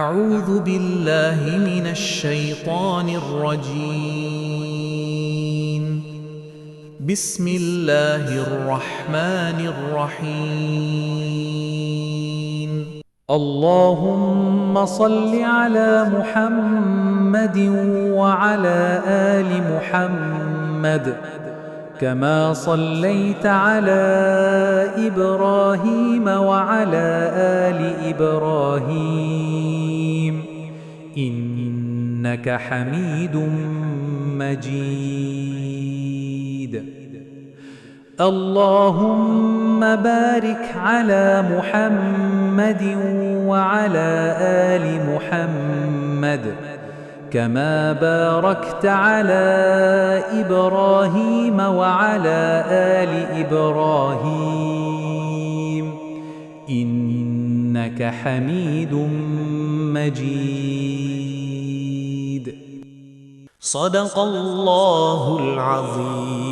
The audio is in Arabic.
أعوذ بالله من الشيطان الرجيم. بسم الله الرحمن الرحيم. اللهم صل على محمد وعلى آل محمد كما صليت على إبراهيم وعلى آل إبراهيم إنك حميد مجيد. اللهم بارك على محمد وعلى آل محمد كما باركت على إبراهيم وعلى آل إبراهيم إنك حميد مجيد. صدق الله العظيم.